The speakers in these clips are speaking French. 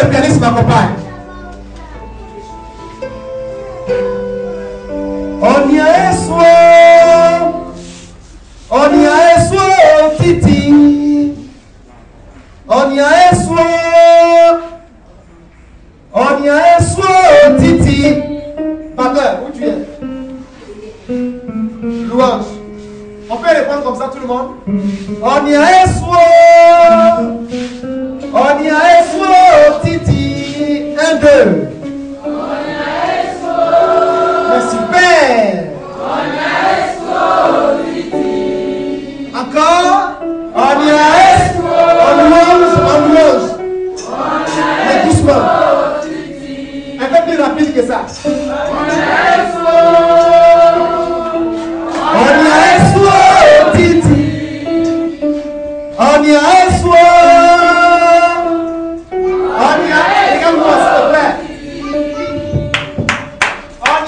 le pianiste m'accompagne. On y a soin, on y a soin, titi. On y a soin, on y a soin, titi. Pater, où tu es? Louange. On peut répondre comme ça tout le monde? On y a soin, on y a soin, titi. 1, 2. Mais super! Encore? On y a on louange. Mais doucement. Un peu plus rapide que ça. On y a titi. On y a on y a, regarde-moi s'il te plaît. On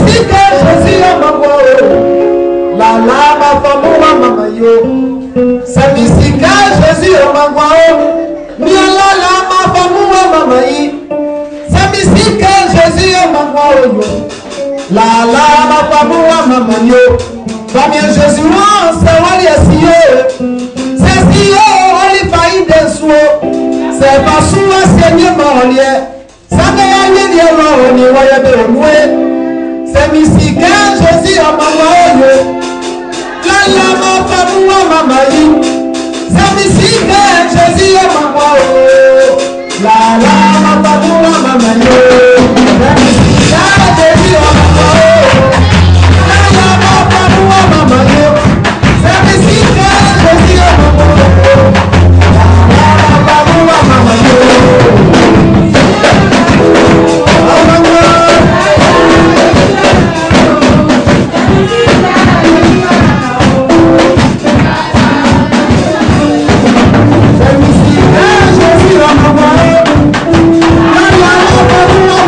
musique Jésus à ma voix. La lama famua mama yo. C'est musique Jésus à ma voix. Mia la lama famua mama yi. C'est musique Jésus à ma voix. La lama famua mama yo. Famille Jésus, c'est wali asiye. C'est siye, oli faïde suo. C'est pas souvent Seigneur molié. Ça ne y a rien de l'or, ni voyez de moué. C'est musique Jésus à ma voix. La lama famua mama yi. C'est musique Jésus à ma voix. La lama famua mama yo. C'est musique Jésus à ma voix. La lama famua mama yo. C'est musique Jésus à ma voix. La lama famua mama yo. Jésus à ma voix. La lama famua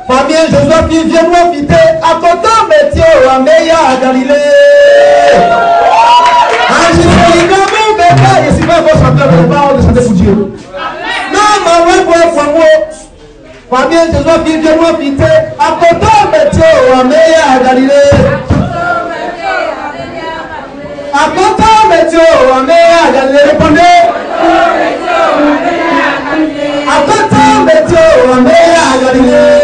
Famille Josephine, viens-moi vite. À côté, métier, à Meya, à Galilée. Je suis pas un bon chanteur, mais pas de chanter pour Dieu. Non, ma mère, pour moi. Famille Josephine, viens-moi vite. À côté, métier, à Meya, à Galilée. À côté, métier, à Meya, à Galilée. Répondez. À côté, métier, à Meya, à Galilée.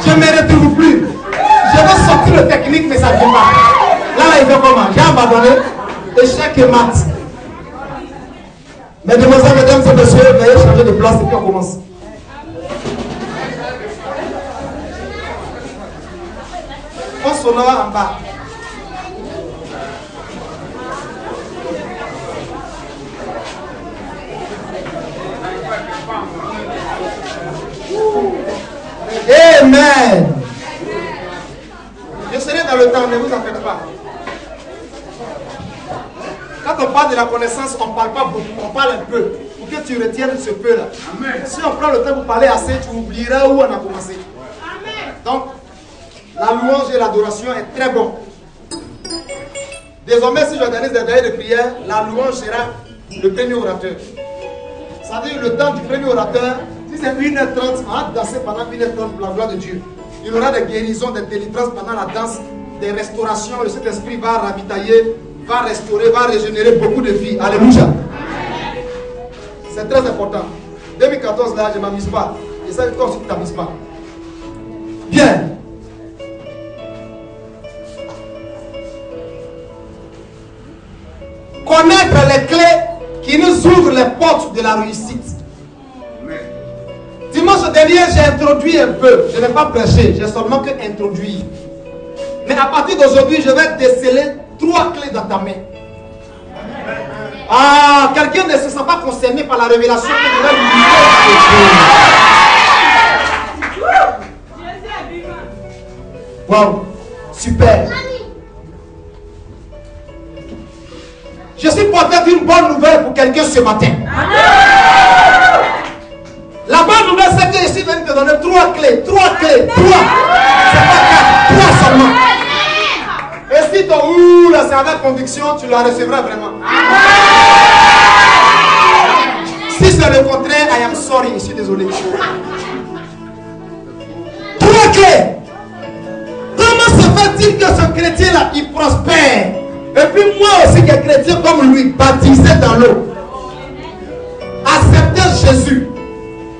Je ne me retrouve plus. Je veux sortir le technique, mais ça ne vient pas. Là, il fait comment? J'ai abandonné. Échec et maths. Mesdemoiselles, mesdames et messieurs, veuillez changer de place et puis on commence. On sonore en bas. Amen. Je serai dans le temps, ne vous en faites pas. Quand on parle de la connaissance, on ne parle pas beaucoup, on parle un peu. Pour que tu retiennes ce peu-là. Si on prend le temps pour parler assez, tu oublieras où on a commencé. Donc, la louange et l'adoration est très bon. Désormais, si j'organise des veillées de prière, la louange sera le premier orateur. C'est-à-dire le temps du premier orateur, si c'est 1h30, on va danser pendant 1h30 pour la gloire de Dieu. Il y aura des guérisons, des délivrances pendant la danse, des restaurations. Le Saint-Esprit va ravitailler, va restaurer, va régénérer beaucoup de vies. Alléluia. C'est très important. 2014 là, je ne m'amuse pas. Et ça, toi aussi, tu ne t'amuses pas. Bien. Connaître les clés qui nous ouvrent les portes de la réussite. Dimanche dernier, j'ai introduit un peu. Je n'ai pas prêché, j'ai seulement que introduit. Mais à partir d'aujourd'hui, je vais déceler 3 clés dans ta main. Ah, quelqu'un ne se sent pas concerné par la révélation que je vais lui dire. Wow, super. Je suis porteur d'une bonne nouvelle pour quelqu'un ce matin. La bonne nouvelle, c'est que je suis venu te donner 3 clés. 3 clés. 3. C'est pas 4. 3 seulement. Et si ton ouh là, c'est avec conviction, tu la recevras vraiment. Si c'est le contraire, I am sorry. Je suis désolé. 3 clés. Comment se fait-il que ce chrétien-là, il prospère? Et puis moi aussi, qui est chrétien comme lui, baptisé dans l'eau, accepter Jésus,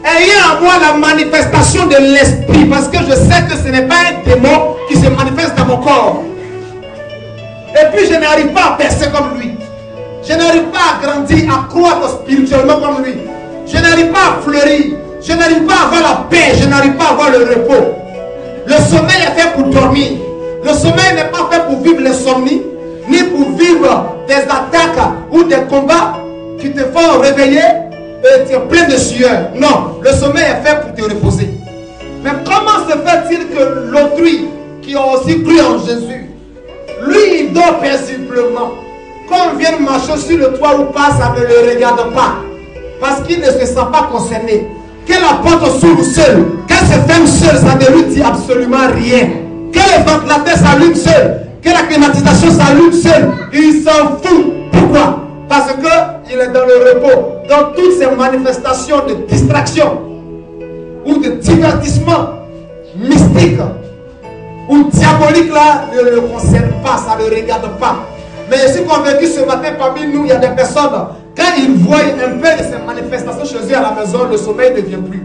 ayant en moi la manifestation de l'esprit, parce que je sais que ce n'est pas un démon qui se manifeste dans mon corps. Et puis je n'arrive pas à percer comme lui. Je n'arrive pas à grandir, à croître spirituellement comme lui. Je n'arrive pas à fleurir. Je n'arrive pas à avoir la paix. Je n'arrive pas à avoir le repos. Le sommeil est fait pour dormir. Le sommeil n'est pas fait pour vivre l'insomnie, ni pour vivre des attaques ou des combats qui te font réveiller et tu es plein de sueur. Non, le sommeil est fait pour te reposer. Mais comment se fait-il que l'autrui qui a aussi cru en Jésus, lui il dort paisiblement? Quand on vient marcher sur le toit ou pas, ça ne le regarde pas. Parce qu'il ne se sent pas concerné. Que la porte s'ouvre seule, qu'elle se ferme seule, ça ne lui dit absolument rien. Que le ventilateur s'allume seul, que la climatisation s'allume seule, il s'en fout. Pourquoi? Parce qu'il est dans le repos. Dans toutes ces manifestations de distraction ou de divertissement mystique ou diabolique là, ne le concerne pas, ça ne le regarde pas. Mais je suis convaincu ce matin parmi nous, il y a des personnes, quand ils voient un peu de ces manifestations chez eux à la maison, le sommeil ne vient plus.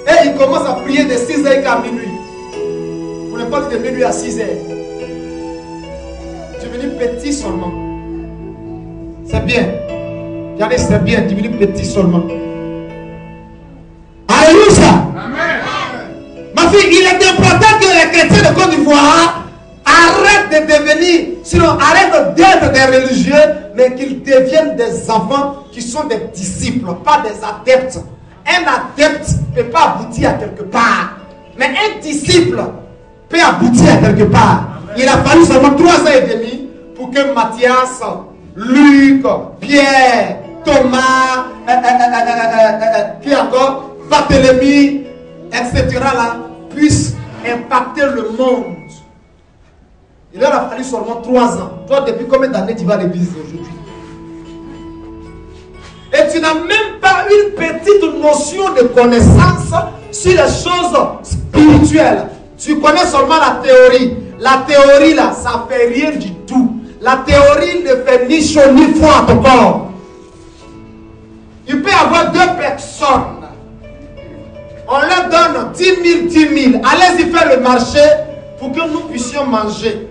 Et ils commencent à prier de 6h à minuit. Pour ne pas dire de minuit à 6h. Devenir petit seulement. C'est bien. Regardez, c'est bien, devenir petit seulement. Alléluia. Amen. Ma fille, il est important que les chrétiens de Côte d'Ivoire arrêtent de devenir, sinon arrêtent d'être des religieux, mais qu'ils deviennent des enfants qui sont des disciples, pas des adeptes. Un adepte ne peut pas aboutir à quelque part, mais un disciple peut aboutir à quelque part. Il a fallu seulement 3 ans et demi pour que Matthias, Luc, Pierre, Thomas, qui encore, Barthélemy, etc. là, puissent impacter le monde. Il leur a fallu seulement 3 ans. Toi, depuis combien d'années tu vas à l'église aujourd'hui? Et tu n'as même pas une petite notion de connaissance sur les choses spirituelles. Tu connais seulement la théorie. La théorie là, ça ne fait rien du tout. La théorie ne fait ni chaud ni froid à ton corps. Il peut y avoir 2 personnes. On leur donne 10 000, 10 000. Allez-y faire le marché pour que nous puissions manger.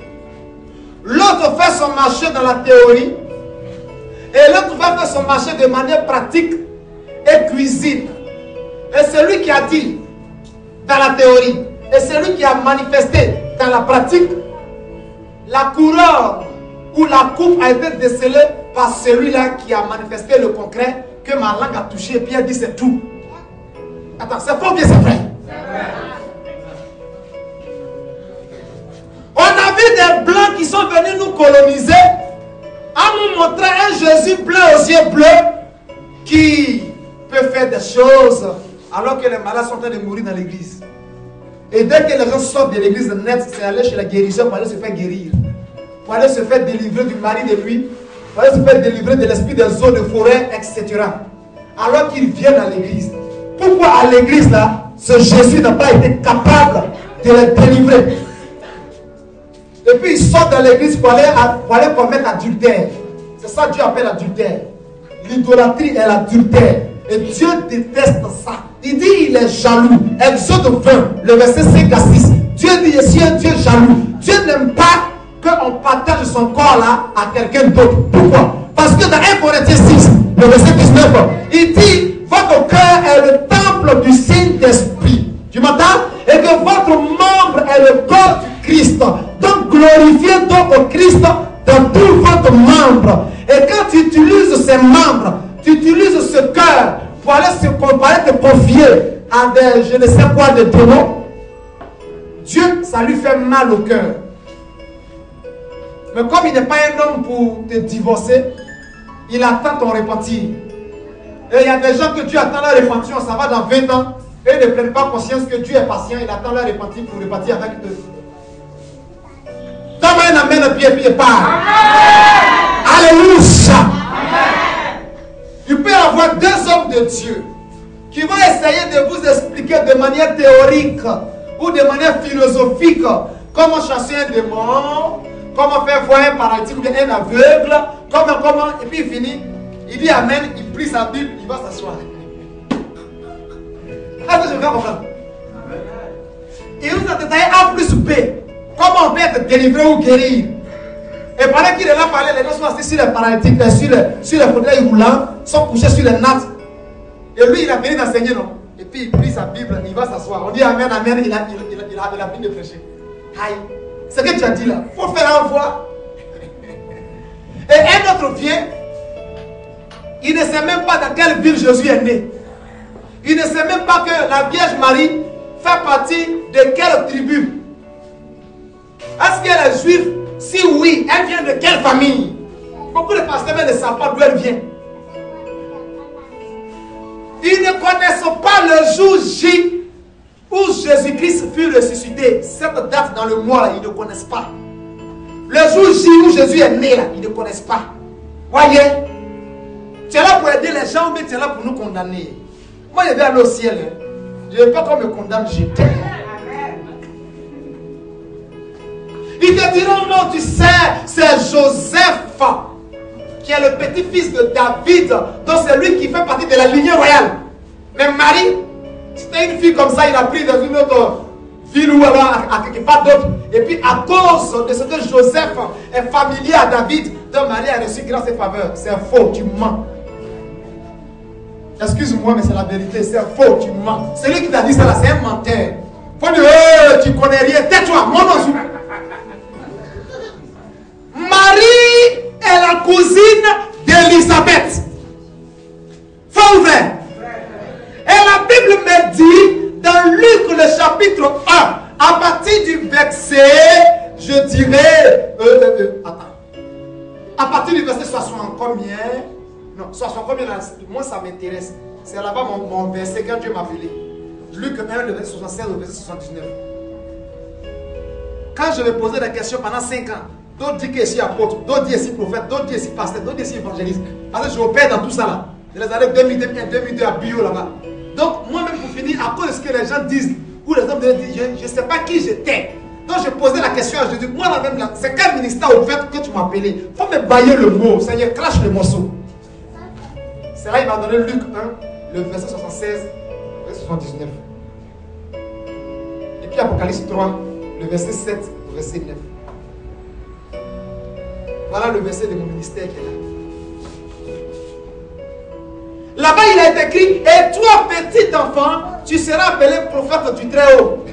L'autre fait son marché dans la théorie. Et l'autre va faire son marché de manière pratique et cuisine. Et celui qui a dit dans la théorie et celui qui a manifesté dans la pratique, la couronne ou la coupe a été décelée par celui-là qui a manifesté le concret que ma langue a touché et puis elle dit c'est tout. Attends, c'est faux ou bien c'est vrai? On a vu des blancs qui sont venus nous coloniser en nous montrant un Jésus plein aux yeux bleus qui peut faire des choses alors que les malades sont en train de mourir dans l'église. Et dès que les gens sortent de l'église net, c'est aller chez la guérisseur pour aller se faire guérir. pour aller se faire délivrer du mari de lui, pour aller se faire délivrer de l'esprit des eaux de forêt, etc. Alors qu'ils viennent à l'église. Pourquoi à l'église là, ce Jésus n'a pas été capable de les délivrer? Et puis ils sortent de l'église pour aller commettre adultère. C'est ça que Dieu appelle adultère. L'idolâtrie est l'adultère. Et Dieu déteste ça. Il dit il est jaloux. Exode 20, le verset 5 à 6. Dieu dit ici un Dieu jaloux. Dieu n'aime pas qu'on partage son corps là à quelqu'un d'autre. Pourquoi? Parce que dans 1 Corinthiens 6, le verset 19, il dit votre cœur est le temple du Saint-Esprit. Tu m'entends? Et que votre membre est le corps du Christ. Donc glorifiez donc au Christ dans tout votre membre. Et quand tu utilises ces membres, tu utilises ce cœur pour aller te confier à des je ne sais quoi de démons, Dieu, ça lui fait mal au cœur. Mais comme il n'est pas un homme pour te divorcer, il attend ton repentir. Et il y a des gens que Dieu attend leur repentir, ça va dans 20 ans, et ils ne prennent pas conscience que Dieu est patient, il attend leur repentir pour repartir avec eux. Donne-moi un amen et puis il part. Alléluia. Il peut y avoir deux hommes de Dieu qui vont essayer de vous expliquer de manière théorique ou de manière philosophique comment chasser un démon, comment faire voir un paralytique ou bien un aveugle, comment, et puis il finit, il dit amen, il prie sa Bible, il va s'asseoir. Est-ce que je vais comprendre? Il vous a détaillé A plus B, comment on peut être délivré ou guérir. Et pendant qu'il est là parler, les gens sont assis sur les paralytiques, sur les fauteuils roulants, sont couchés sur les nattes. Et lui, il a fini d'enseigner, non? Et puis il prie sa Bible, il va s'asseoir. On dit amen, amen, il a fini de prêcher. Aïe, ce que tu as dit là, il faut faire un fois. Et un autre vient, il ne sait même pas dans quelle ville Jésus est né. Il ne sait même pas que la Vierge Marie fait partie de quelle tribu. Est-ce qu'elle est juive? Si oui, elle vient de quelle famille? Beaucoup de pasteurs ne savent pas d'où elle vient. Ils ne connaissent pas le jour J où Jésus-Christ fut ressuscité. Cette date dans le mois là, ils ne connaissent pas. Le jour J où Jésus est né là, ils ne connaissent pas. Voyez, tu es là pour aider les gens, mais tu es là pour nous condamner. Moi, je vais aller au ciel. Hein. Je ne veux pas qu'on me condamne, je t'aime. Ils te diront non, tu sais, c'est Joseph qui est le petit-fils de David, donc c'est lui qui fait partie de la lignée royale. Mais Marie, c'était une fille comme ça, il a pris dans une autre ville ou alors à quelque part d'autre. Et puis à cause de ce que Joseph est familier à David, donc Marie a reçu grâce et faveur. C'est faux, tu mens. Excuse-moi, mais c'est la vérité, c'est faux, tu mens. Celui qui t'a dit ça là, c'est un menteur. Faut dire, tu connais rien, tais-toi, mon nom. Marie est la cousine d'Élisabeth. Faut ouvrir. Et la Bible me dit dans Luc le chapitre 1, à partir du verset, je dirais, attends, à partir du verset 60 combien? Non, 60 combien là, moi ça m'intéresse. C'est là-bas mon verset quand Dieu m'a appelé. Luc 1, le verset 76 au verset 79. Quand je me posais la question pendant 5 ans, d'autres disent que je suis apôtre, d'autres disent que je suis prophète, d'autres disent que je suis pasteur, d'autres disent que je suis évangéliste. Parce que je opère dans tout ça là. Dans les années 2001, 2002 à Bio là-bas. Donc moi-même pour finir, à cause de ce que les gens disent, ou les hommes disent, je ne sais pas qui j'étais. Donc je posais la question à Jésus, moi là-même là, c'est quel ministère au fait que tu m'as appelé? Il faut me bailler le mot, Seigneur, crache le morceau. C'est là il m'a donné Luc 1, le verset 76, verset 79. Et puis Apocalypse 3, le verset 7, le verset 9. Voilà le verset de mon ministère qui est là. Là-bas, il a été écrit, et toi, petit enfant, tu seras appelé prophète du Très-Haut.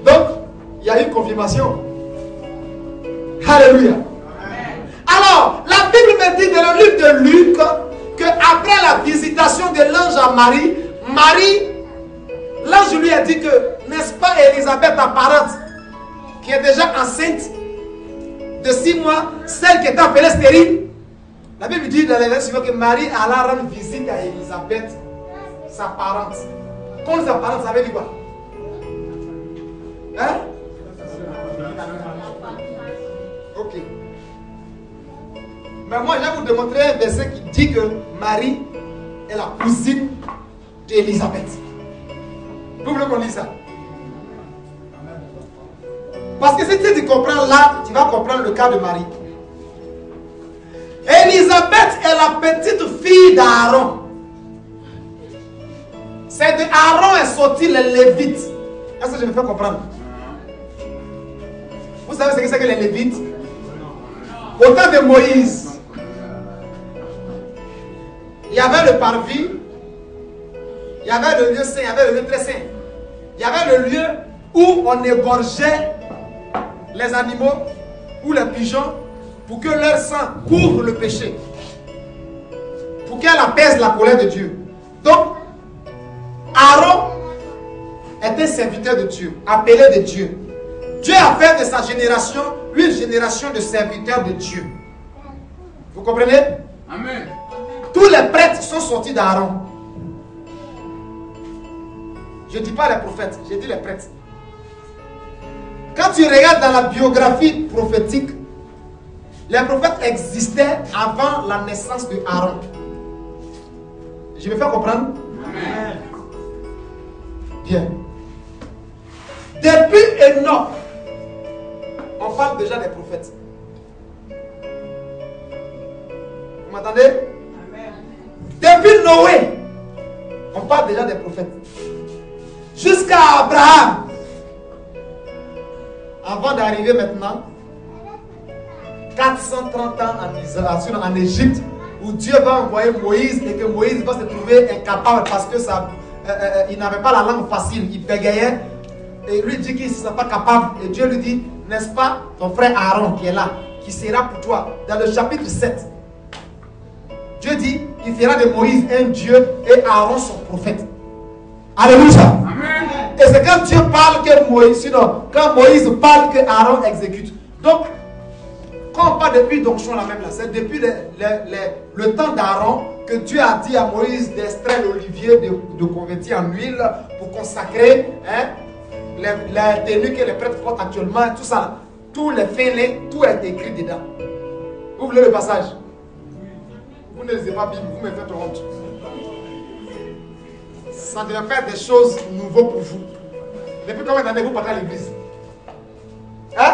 Donc, il y a une confirmation. Alléluia. Alors, la Bible me dit dans le livre de Luc qu'après la visitation de l'ange à Marie, l'ange lui a dit que, n'est-ce pas Élisabeth apparente, qui est déjà enceinte de 6 mois, celle qui est appelée stérile. La Bible dit dans les versets suivants que Marie alla rendre visite à Élisabeth, sa parente. Quand sa parente, ça veut dire quoi? Hein? Mais moi, je vais vous démontrer un verset qui dit que Marie est la cousine d'Élisabeth. Vous voulez qu'on lise ça? Parce que si tu comprends là, tu vas comprendre le cas de Marie. Élisabeth est la petite fille d'Aaron. C'est de Aaron est sorti les Lévites. Est-ce que je me fais comprendre? Vous savez ce que c'est que les Lévites? Au temps de Moïse, il y avait le parvis, il y avait le lieu saint, il y avait le lieu très saint. Il y avait le lieu où on égorgeait les animaux ou les pigeons pour que leur sang couvre le péché. Pour qu'elle apaise la colère de Dieu. Donc, Aaron était serviteur de Dieu, appelé de Dieu. Dieu a fait de sa génération une génération de serviteurs de Dieu. Vous comprenez? Amen. Tous les prêtres sont sortis d'Aaron. Je ne dis pas les prophètes, je dis les prêtres. Quand tu regardes dans la biographie prophétique, les prophètes existaient avant la naissance de Aaron. Je me fais comprendre? Amen. Bien. Depuis Enoch, on parle déjà des prophètes. Vous m'entendez? Amen. Depuis Noé, on parle déjà des prophètes. Jusqu'à Abraham. Avant d'arriver maintenant, 430 ans en Égypte, où Dieu va envoyer Moïse et que Moïse va se trouver incapable parce que il n'avait pas la langue facile, il bégayait. Et lui dit qu'il ne sera pas capable. Et Dieu lui dit, n'est-ce pas, ton frère Aaron qui est là, qui sera pour toi. Dans le chapitre 7, Dieu dit, il fera de Moïse un Dieu et Aaron son prophète. Alléluia. Amen. Et c'est quand Dieu parle que Moïse, sinon, quand Moïse parle que Aaron exécute. Donc, quand on parle depuis d'onction la même là, c'est depuis le temps d'Aaron que Dieu a dit à Moïse d'extraire l'olivier, de convertir en huile pour consacrer les tenues que les prêtres portent actuellement, tout ça, tous les fêlés, tout est écrit dedans. Vous voulez le passage? Vous ne lisez pas Bible, vous me faites honte. Ça devrait faire des choses nouvelles pour vous. Depuis combien d'années vous partez à l'église? Hein?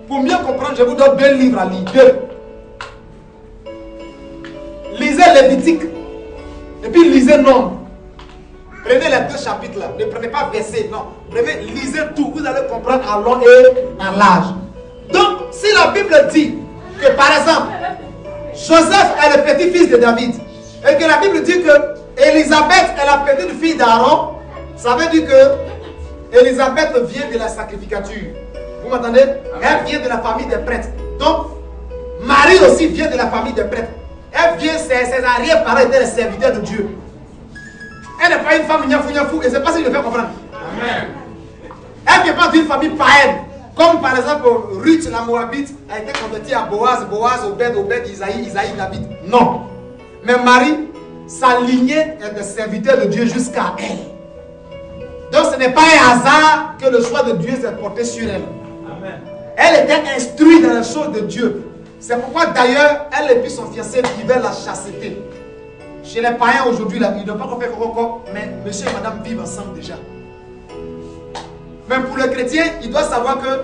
Pour mieux comprendre, je vous donne 2 livres à lire. 2. Lisez Lévitique. Et puis lisez Nombre. Prenez les 2 chapitres là. Ne prenez pas verset, non. Prenez, lisez tout. Vous allez comprendre en long et en large. Donc, si la Bible dit que par exemple, Joseph est le petit-fils de David, et que la Bible dit que Élisabeth est la petite fille d'Aaron, ça veut dire que Élisabeth vient de la sacrificature. Vous m'entendez? Elle vient de la famille des prêtres. Donc, Marie aussi vient de la famille des prêtres. Elle vient, ses arrière-parents étaient les serviteurs de Dieu. Elle n'est pas une femme niafou, et c'est pas si je le fais comprendre. Amen. Elle ne vient pas d'une famille païenne. Comme par exemple, Ruth, la Moabite, a été convertie à Boaz, Obed, Isaïe, David. Non. Mais Marie, sa lignée est de serviteur de Dieu jusqu'à elle. Donc ce n'est pas un hasard que le choix de Dieu s'est porté sur elle. Amen. Elle était instruite dans les choses de Dieu. C'est pourquoi d'ailleurs, elle et puis son fiancé vivaient la chasteté. Chez les païens aujourd'hui, ils n'ont pas fait coco, mais monsieur et madame vivent ensemble déjà. Mais pour le chrétien, il doit savoir que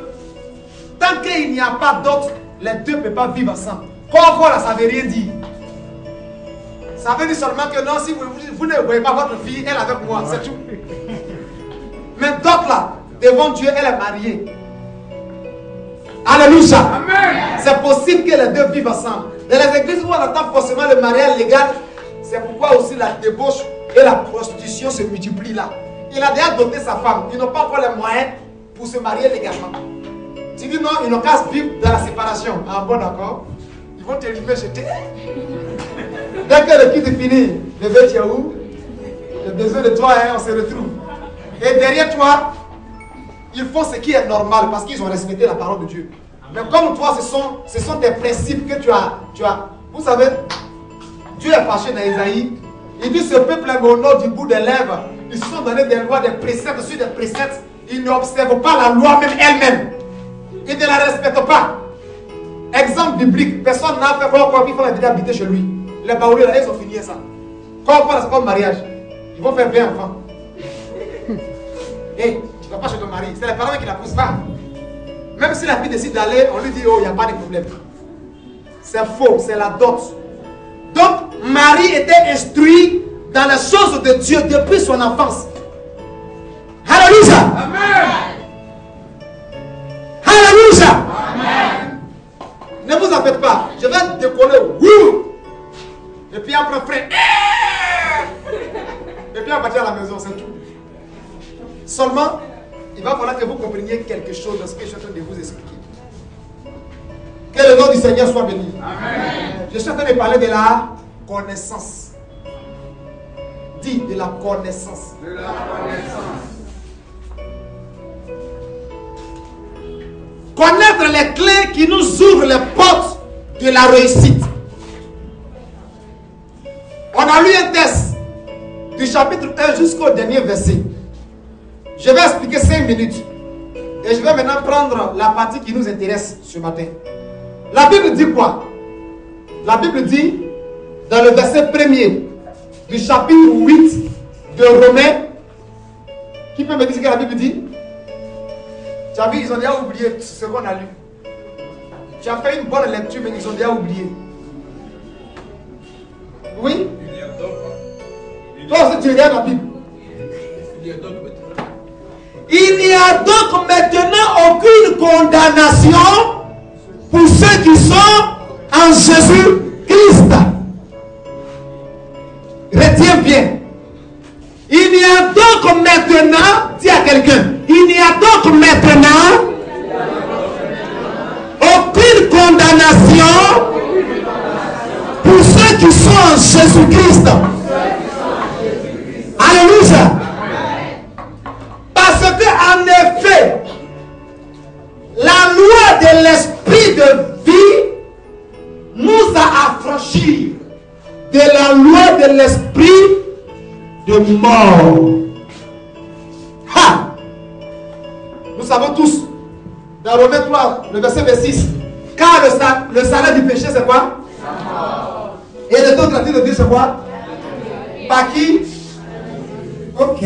tant qu'il n'y a pas d'autre, les deux ne peuvent pas vivre ensemble. Coco là, ça ne veut rien dire. Ça veut dire seulement que non, si vous ne voyez pas votre fille, elle est avec moi, c'est tout. Mais d'autres là, devant Dieu, elle est mariée. Alléluia. Amen. C'est possible que les deux vivent ensemble. Dans les églises où on attend forcément le mariage légal, c'est pourquoi aussi la débauche et la prostitution se multiplient là. Il a déjà doté sa femme. Ils n'ont pas encore les moyens pour se marier légalement. Tu dis non, ils n'ont qu'à vivre dans la séparation. Ah bon, d'accord. Ils vont te rimer jeter. Dès que le kit est fini, le bébé, tu es où? J'ai besoin de toi, hein, on se retrouve. Et derrière toi, ils font ce qui est normal parce qu'ils ont respecté la parole de Dieu. Mais comme toi, ce sont des principes que tu as. Vous savez, Dieu est fâché dans Isaïe. Il dit ce peuple est au nom du bout des lèvres. Ils se sont donné des lois, des préceptes sur des préceptes. Ils n'observent pas la loi même elle-même. Ils ne la respectent pas. Exemple biblique, personne n'a fait quoi, il faut venir habiter chez lui. Les baoulés là, ils ont fini ça. Quand on parle, c'est comme mariage. Ils vont faire 20 enfants. Hé, tu ne vas pas chez ton mari. C'est les parents qui la poussent pas. Même si la fille décide d'aller, on lui dit, oh, il n'y a pas de problème. C'est faux, c'est la dot. Donc, Marie était instruite dans les choses de Dieu depuis son enfance. Alléluia. Amen. Alléluia. Amen. Ne vous en faites pas. Je vais décoller. Wouh. Et puis après, frère. Et puis on va dire à la maison, c'est tout. Seulement, il va falloir que vous compreniez quelque chose de ce que je suis en train de vous expliquer. Que le nom du Seigneur soit béni. Amen. Je suis en train de parler de la connaissance. Dis de la connaissance. De la connaissance. Connaître les clés qui nous ouvrent les portes de la réussite. On a lu un texte du chapitre 1 jusqu'au dernier verset. Je vais expliquer 5 minutes. Et je vais maintenant prendre la partie qui nous intéresse ce matin. La Bible dit quoi? La Bible dit, dans le verset 1er du chapitre 8 de Romains, qui peut me dire ce que la Bible dit? Tu as vu, ils ont déjà oublié ce qu'on a lu. Tu as fait une bonne lecture, mais ils ont déjà oublié. Oui? Toi aussi, tu regardes la Bible. Il n'y a donc maintenant aucune condamnation pour ceux qui sont en Jésus-Christ. Retiens bien. Il n'y a donc maintenant, dis à quelqu'un, il n'y a donc maintenant aucune condamnation pour ceux qui sont en Jésus-Christ. Alléluia. Parce que en effet, la loi de l'esprit de vie nous a affranchis de la loi de l'esprit de mort. Ha! Nous savons tous, dans Romains 3, le verset 26, car le salaire du péché c'est quoi? Et le don gratuit de Dieu c'est quoi? Par qui? Ok.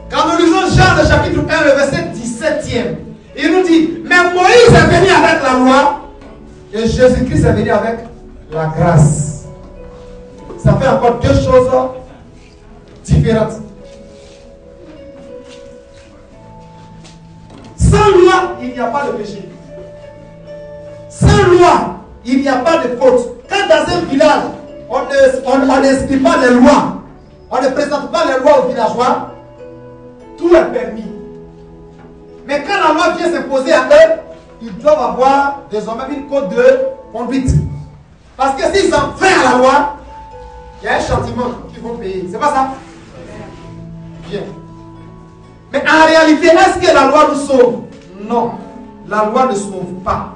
Quand nous lisons Jean le chapitre 1, le verset 17e, il nous dit, mais Moïse est venu avec la loi et Jésus-Christ est venu avec la grâce. Ça fait encore deux choses différentes. Sans loi, il n'y a pas de péché. Sans loi, il n'y a pas de faute. Quand dans un village, on n'explique pas les lois, on ne présente pas les lois aux villageois, tout est permis. Mais quand la loi vient s'imposer à eux, ils doivent avoir désormais une code de conduite. Parce que s'ils enfreignent la loi, il y a un châtiment qu'ils vont payer. C'est pas ça? Bien. Mais en réalité, est-ce que la loi nous sauve? Non. La loi ne sauve pas.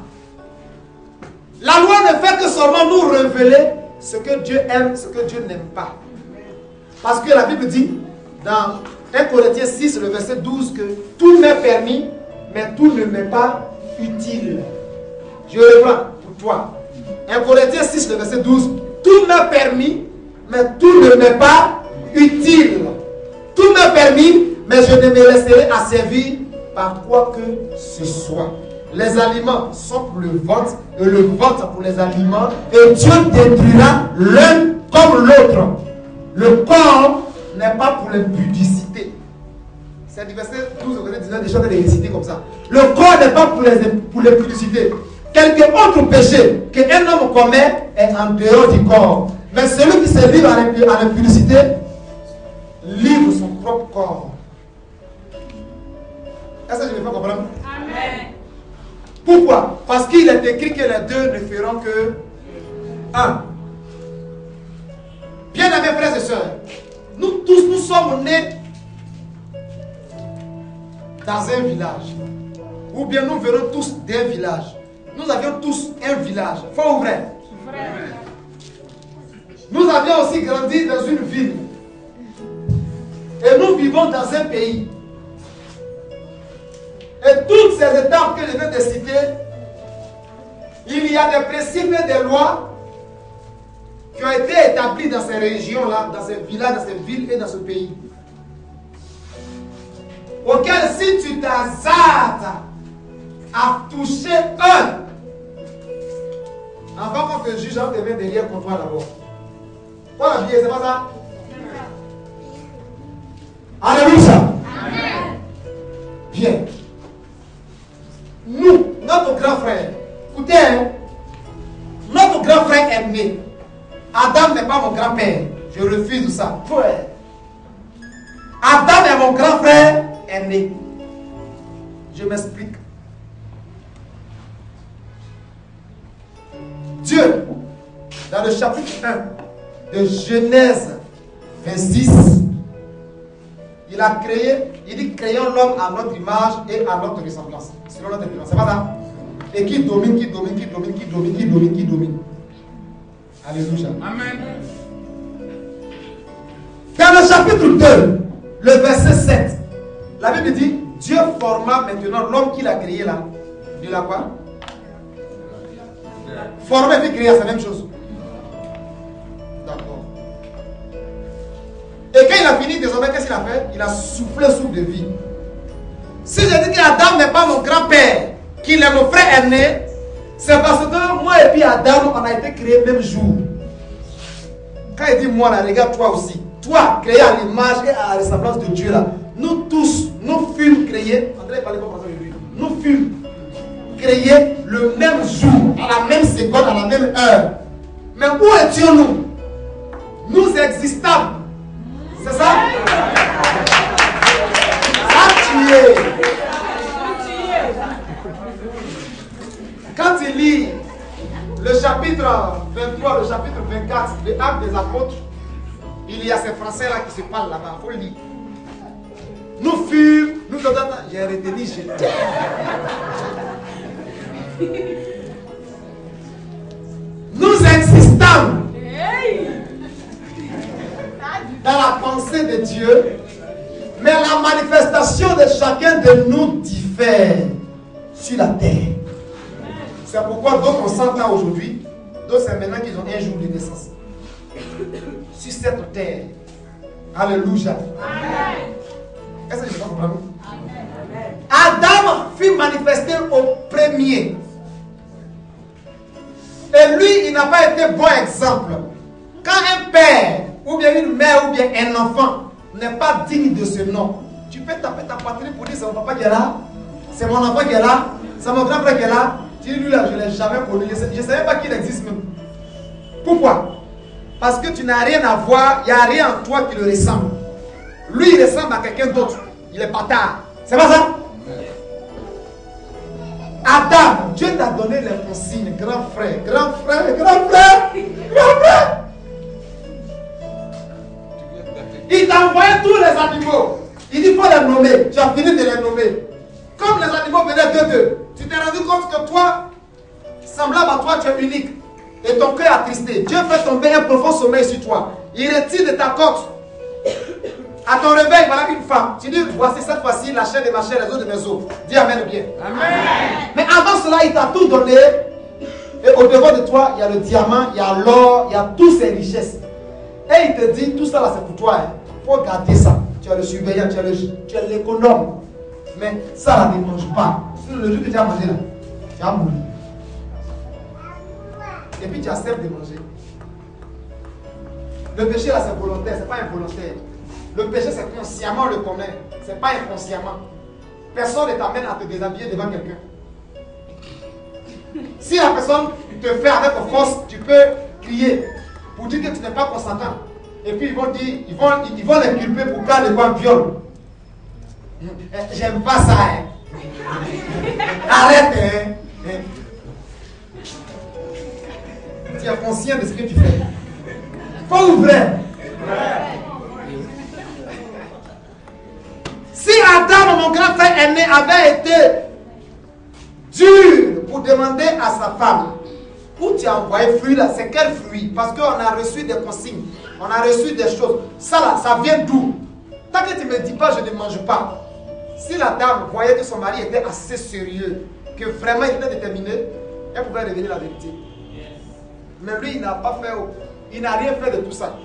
La loi ne fait que seulement nous révéler ce que Dieu aime, ce que Dieu n'aime pas. Parce que la Bible dit, dans 1 Corinthiens 6, le verset 12, que tout m'est permis, mais tout ne m'est pas utile. Je reprends pour toi. 1 Corinthiens 6, le verset 12, tout m'est permis, mais tout ne m'est pas utile. Tout m'est permis, mais je ne me laisserai asservir par quoi que ce soit. Les aliments sont pour le ventre et le ventre pour les aliments, et Dieu détruira l'un comme l'autre. Le corps n'est pas pour l'impudicité. C'est du verset 12 au verset 19, des choses de réciter comme ça. Le corps n'est pas pour l'impudicité. Quelque autre péché qu'un homme commet est en dehors du corps. Mais celui qui se livre à l'impudicité livre son propre corps. Est-ce que je me fais comprendre? Amen. Pourquoi? Parce qu'il est écrit que les deux ne feront que un. Bien-aimés frères et sœurs, nous tous, nous sommes nés dans un village. Ou bien nous venons tous d'un village. Nous avions tous un village. Faux ou vrai? Nous avions aussi grandi dans une ville. Et nous vivons dans un pays. Et toutes ces étapes que je viens de citer, il y a des principes et des lois qui ont été établis dans ces régions-là, dans ces villages, dans ces villes et dans ce pays. Auquel si tu t'hasardes à toucher un, avant qu'on te juge, on te met derrière contre toi d'abord. Quoi la vie, c'est pas ça? Alléluia. Amen. Bien. Nous, notre grand frère, écoutez, hein, notre grand frère est né. Adam n'est pas mon grand-père. Je refuse ça. Adam est mon grand frère est né. Je m'explique. Dieu, dans le chapitre 1 de Genèse 26, il a créé, il dit créons l'homme à notre image et à notre ressemblance. Selon notre image, c'est pas ça? Et qui domine, qui domine, qui domine, qui domine, qui domine, qui domine. Alléluia. Amen. Dans le chapitre 2, le verset 7, la Bible dit, Dieu forma maintenant l'homme qu'il a créé là. Il a quoi? Former et créer, c'est la même chose. D'accord. Et quand il a fini, désormais, qu'est-ce qu'il a fait? Il a soufflé un souffle de vie. Si je dis qu'Adam n'est pas mon grand-père, qu'il est mon frère aîné, c'est parce que moi et puis Adam, on a été créés le même jour. Quand il dit moi, là, regarde toi aussi. Toi, créé à l'image et à la ressemblance de Dieu là. Nous tous, nous fûmes créés. André parlait pas aujourd'hui. Nous fûmes créés le même jour, à la même seconde, à la même heure. Mais où étions-nous? Nous existâmes. C'est ça? Quand il lit le chapitre 23, le chapitre 24 de Actes des Apôtres, il y a ces Français-là qui se parlent là-bas. Il faut le lire. Nous fûmes, j'ai retenu, nous existâmes dans la pensée de Dieu, mais la manifestation de chacun de nous diffère sur la terre. C'est pourquoi d'autres ont 100 ans aujourd'hui, d'autres c'est maintenant qu'ils ont un jour de naissance. Sur cette terre. Alléluia. Est-ce que je peux comprendre? Adam fut manifesté au premier. Et lui, il n'a pas été bon exemple. Quand un père, ou bien une mère, ou bien un enfant n'est pas digne de ce nom, tu peux taper ta poitrine pour dire c'est mon papa qui est là, c'est mon enfant qui est là, c'est mon grand frère qui est là. Tu dis lui là, je ne l'ai jamais connu, je ne savais pas qu'il existe même. Pourquoi? Parce que tu n'as rien à voir, il n'y a rien en toi qui le ressemble. Lui, il ressemble à quelqu'un d'autre. Il est bâtard. C'est pas ça? Adam, Dieu t'a donné les consignes, grand frère, grand frère, grand frère, grand frère. Il t'a envoyé tous les animaux. Il dit il faut les nommer. Tu as fini de les nommer. Comme les animaux venaient d'eux, tu t'es rendu compte que toi, semblable à toi, tu es unique. Et ton cœur est attristé. Dieu fait tomber un profond sommeil sur toi. Il retire de ta côte. À ton réveil, voilà une femme. Tu dis, voici cette fois-ci la chair de ma chair, les os de mes os. Dis amen bien. Amen. Mais avant cela, il t'a tout donné. Et au-devant de toi, il y a le diamant, il y a l'or, il y a toutes ces richesses. Et il te dit, tout ça là, c'est pour toi. Il faut garder ça. Tu es le surveillant, tu es l'économe. Mais ça là, ne mange pas. Le jour que tu as mangé là, tu as mouru. Et puis tu acceptes de manger. Le péché là, c'est volontaire, c'est pas involontaire. Le péché, c'est consciemment le commun. C'est pas inconsciemment. Personne ne t'amène à te déshabiller devant quelqu'un. Si la personne te fait avec force, tu peux crier pour dire que tu n'es pas consentant. Et puis ils vont dire, ils vont l'inculper pour cas de quoi viol. J'aime pas ça. Hein. Arrête. Hein. Tu es conscient de ce que tu fais. Faux ou vrai? Si Adam, mon grand frère aîné, avait été dur pour demander à sa femme, où tu as envoyé fruit là, c'est quel fruit? Parce qu'on a reçu des consignes, on a reçu des choses. Ça là, ça vient d'où? Tant que tu ne me dis pas, je ne mange pas. Si la dame voyait que son mari était assez sérieux, que vraiment il était déterminé, elle pouvait révéler la vérité. Mais lui, il n'a pas fait, il n'a rien fait de tout ça.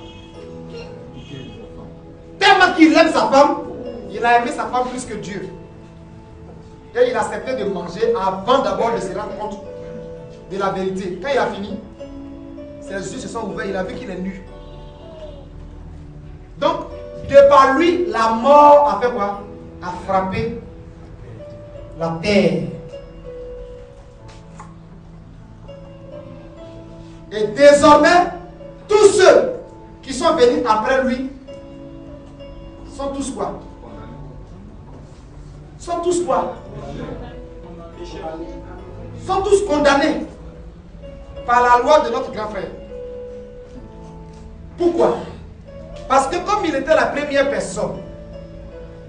Tellement qu'il aime sa femme, il a aimé sa femme plus que Dieu. Et il a accepté de manger avant d'abord de se rendre compte de la vérité. Quand il a fini, ses yeux se sont ouverts, il a vu qu'il est nu. Donc, de par lui, la mort a fait quoi? A frappé la terre. Et désormais, tous ceux qui sont venus après lui sont tous quoi? Sont tous quoi? Sont tous condamnés par la loi de notre grand frère. Pourquoi? Parce que comme il était la première personne,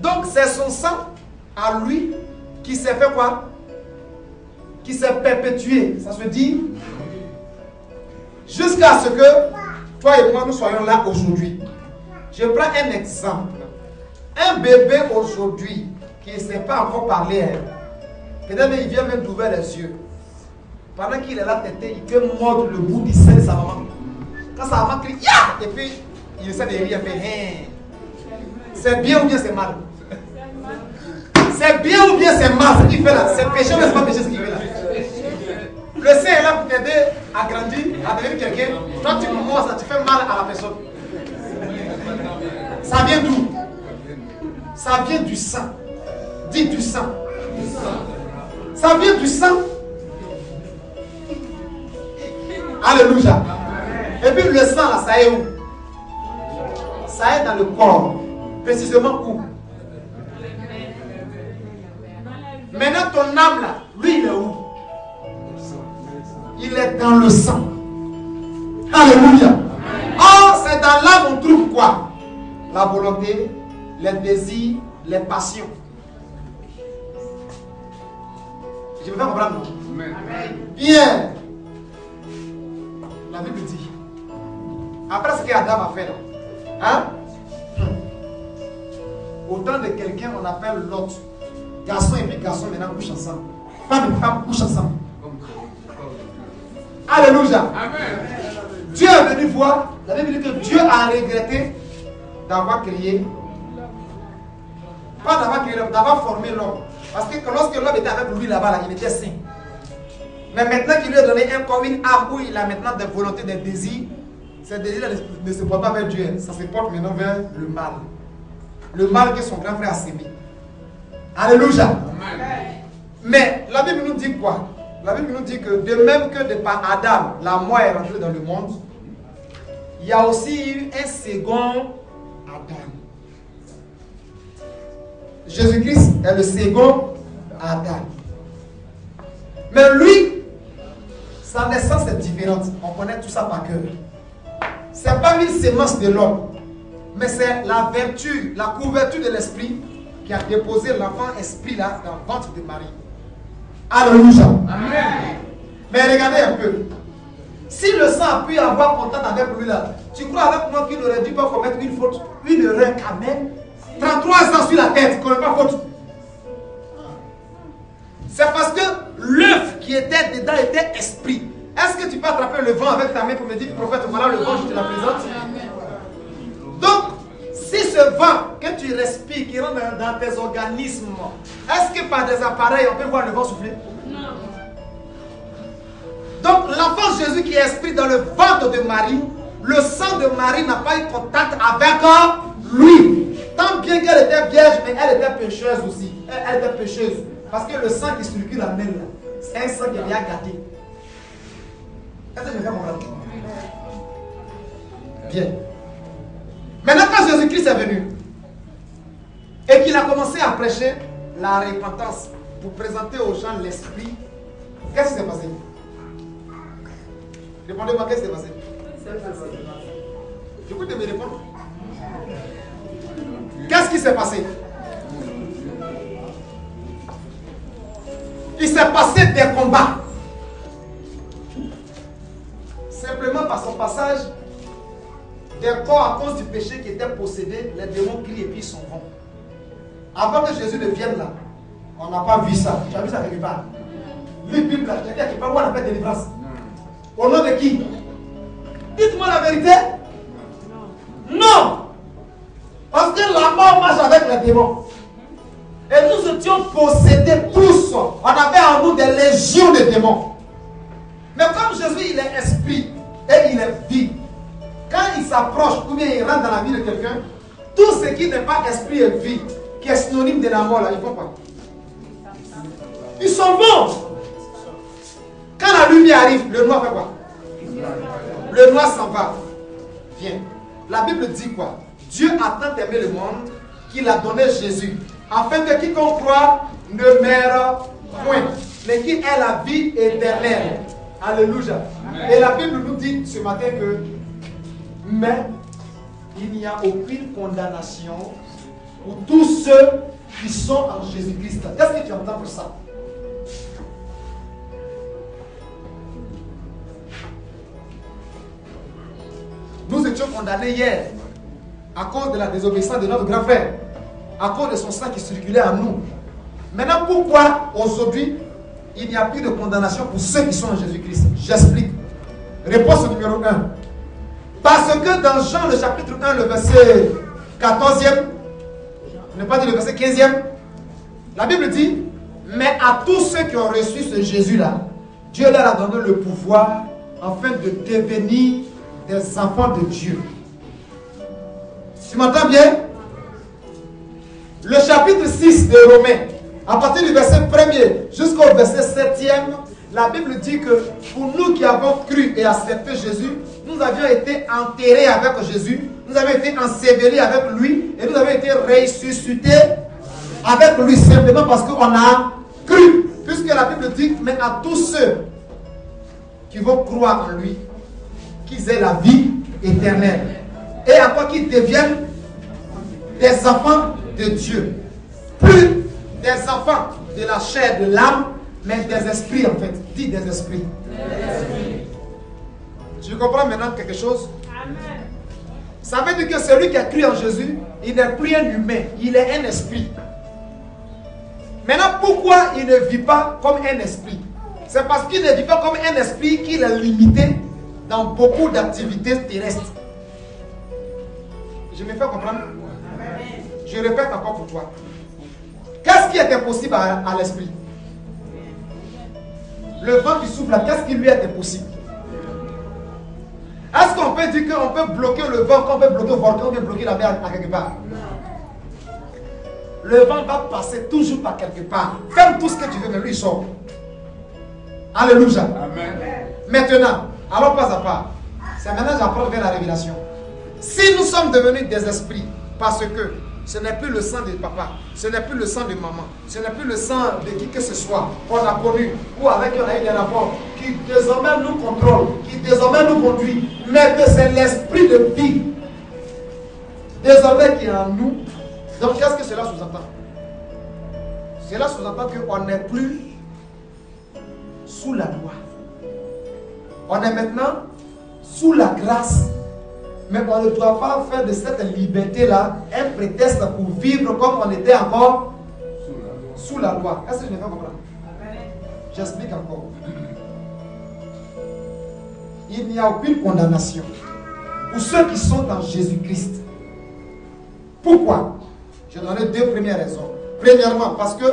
donc c'est son sang à lui qui s'est fait quoi? Qui s'est perpétué. Ça se dit jusqu'à ce que toi et moi nous soyons là aujourd'hui. Je prends un exemple. Un bébé aujourd'hui qui ne sait pas encore parler, peut-être il vient même d'ouvrir les yeux. Pendant qu'il est là têté, il peut mordre le bout du sein de sa maman. Quand sa maman crie, ya! Et puis il essaie de rire, il fait, c'est bien ou bien c'est mal? C'est bien ou bien c'est mal ce qu'il fait là? C'est péché ou c'est pas péché ce qu'il fait là? Le sein est là pour t'aider à grandir, à devenir quelqu'un. Toi tu commences, tu fais mal à la personne. Ça vient d'où? Ça vient du sang. Dis du sang. Ça vient du sang. Alléluia. Et puis le sang là, ça est où? Ça est dans le corps. Précisément où? Maintenant ton âme là, lui il est où? Il est dans le sang. Alléluia. Or c'est dans l'âme on trouve quoi? La volonté, les désirs, les passions. Je me fais comprendre. Bien. La Bible dit, après ce qu'Adam a fait là, hein? Au temps de quelqu'un, on appelle l'autre. Garçon et puis garçon maintenant couchent ensemble. Femme et femme couchent ensemble. Alléluia. Amen. Dieu est venu voir. La Bible dit que Dieu a regretté d'avoir créé. Pas d'avoir créé l'homme, d'avoir formé l'homme. Parce que lorsque l'homme était avec lui là-bas, là, il était saint. Mais maintenant qu'il lui a donné un corps, une âme où il a maintenant des volontés, des désirs, ces désirs ne se portent pas vers Dieu, ça se porte maintenant vers le mal. Le mal que son grand frère a sémé. Alléluia. Amen. Mais la Bible nous dit quoi? La Bible nous dit que de même que de par Adam, la mort est rentrée dans le monde, il y a aussi eu un second Adam. Jésus-Christ est le second Adam. Mais lui, sa naissance est différente. On connaît tout ça par cœur. Ce n'est pas une sémence de l'homme, mais c'est la vertu, la couverture de l'esprit qui a déposé l'enfant esprit là dans le ventre de Marie. Alléluia. Amen. Mais regardez un peu. Si le sang a pu avoir contact avec lui là, tu crois avec moi qu'il aurait dû pas commettre une faute, une erreur quand même? 33 ans sur la tête, il ne connaît pas faute. C'est parce que l'œuf qui était dedans était esprit. Est-ce que tu peux attraper le vent avec ta main pour me dire, prophète, voilà le vent, je te la présente? Donc, si ce vent que tu respires, qui rentre dans tes organismes, est-ce que par des appareils, on peut voir le vent souffler? Non. Donc, l'enfant Jésus qui est esprit dans le ventre de Marie, le sang de Marie n'a pas eu contact avec lui. Tant bien qu'elle était vierge, mais elle était pécheuse aussi. Elle était pécheuse. Parce que le sang qui circule en elle, c'est un sang qui est bien gâté. Est-ce que je me fais comprendre? Bien. Maintenant, quand Jésus-Christ est venu et qu'il a commencé à prêcher la repentance pour présenter aux gens l'esprit, qu'est-ce qui s'est passé? Répondez-moi, qu'est-ce qui s'est passé? Je peux te me répondre. Qu'est-ce qui s'est passé? Il s'est passé des combats. Simplement par son passage, des corps à cause du péché qui étaient possédés, les démons crient et puis ils s'en vont. Avant que Jésus ne vienne là, on n'a pas vu ça. Tu as vu ça quelque part? La Bible là, tu as dit à quelque part où on a fait délivrance. Au nom de qui? Dites-moi la vérité. Non. Parce que la mort marche avec les démons. Et nous étions possédés tous. On avait en nous des légions de démons. Mais comme Jésus, il est esprit et il est vie, quand il s'approche ou bien il rentre dans la vie de quelqu'un, tout ce qui n'est pas esprit et vie, qui est synonyme de la mort, là, ils font quoi? Ils s'en vont. Quand la lumière arrive, le noir fait quoi? Le noir s'en va. Viens. La Bible dit quoi? Dieu a tant aimé le monde qu'il a donné Jésus, afin que quiconque croit ne meure point, mais qui ait la vie éternelle. Alléluia. Et la Bible nous dit ce matin que mais il n'y a aucune condamnation pour tous ceux qui sont en Jésus-Christ. Qu'est-ce que tu entends pour ça? Nous étions condamnés hier à cause de la désobéissance de notre grand frère, à cause de son sang qui circulait en nous. Maintenant, pourquoi aujourd'hui il n'y a plus de condamnation pour ceux qui sont en Jésus-Christ? J'explique. Réponse numéro 1. Parce que dans Jean le chapitre 1, le verset 14e, ne pas dire le verset 15e, la Bible dit, mais à tous ceux qui ont reçu ce Jésus-là, Dieu leur a donné le pouvoir afin de devenir des enfants de Dieu. Tu m'entends bien? Le chapitre 6 de Romains, à partir du verset 1er jusqu'au verset 7e, la Bible dit que pour nous qui avons cru et accepté Jésus, nous avions été enterrés avec Jésus, nous avions été ensevelis avec lui et nous avions été ressuscités avec lui simplement parce qu'on a cru. Puisque la Bible dit, mais à tous ceux qui vont croire en lui, qu'ils aient la vie éternelle. Et à quoi qu'ils deviennent des enfants de Dieu. Plus des enfants de la chair, de l'âme, mais des esprits en fait. Dis des esprits. Tu comprends maintenant quelque chose? Amen. Ça veut dire que celui qui a cru en Jésus, il n'est plus un humain, il est un esprit. Maintenant, pourquoi il ne vit pas comme un esprit? C'est parce qu'il ne vit pas comme un esprit qu'il est limité dans beaucoup d'activités terrestres. Je me fais comprendre? Amen. Je répète encore pour toi. Qu'est-ce qui était possible à l'esprit? Le vent qui souffle là, qu'est-ce qui lui était possible? Est-ce qu'on peut dire qu'on peut bloquer le vent, qu'on peut bloquer le volcan, qu'on peut bloquer la mer à quelque part? Le vent va passer toujours par quelque part. Ferme tout ce que tu veux, mais lui il sort. Alléluia. Amen. Maintenant, allons pas à pas. C'est maintenant que j'approche vers la révélation. Si nous sommes devenus des esprits, parce que ce n'est plus le sang de papa, ce n'est plus le sang de maman, ce n'est plus le sang de qui que ce soit qu'on a connu ou avec qui on a eu des rapports, qui désormais nous contrôle, qui désormais nous conduit, mais que c'est l'esprit de vie désormais qui est en nous. Donc qu'est-ce que cela sous-entend? Cela sous-entend qu'on n'est plus sous la loi. On est maintenant sous la grâce. Mais on ne doit pas faire de cette liberté-là un prétexte pour vivre comme on était encore sous la loi. Est-ce que je me fais comprendre? J'explique encore. Il n'y a aucune condamnation pour ceux qui sont en Jésus-Christ. Pourquoi? Je donnerai deux premières raisons. Premièrement, parce que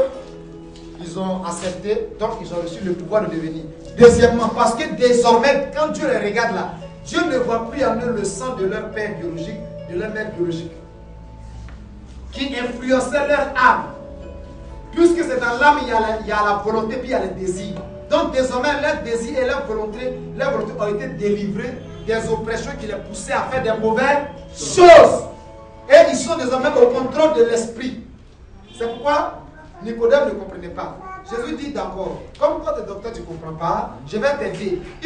ils ont accepté, donc ils ont reçu le pouvoir de devenir. Deuxièmement, parce que désormais, quand Dieu les regarde là, Dieu ne voit plus en eux le sang de leur père biologique, de leur mère biologique, qui influençait leur âme. Puisque c'est dans l'âme, il y a la volonté, puis il y a les désirs. Donc désormais, leurs désirs et leur volonté ont été délivrés des oppressions qui les poussaient à faire des mauvaises choses. Et ils sont désormais au contrôle de l'esprit. C'est pourquoi Nicodème ne comprenait pas. Jésus dit d'accord, comme toi, tes docteurs, tu ne comprends pas, je vais t'aider.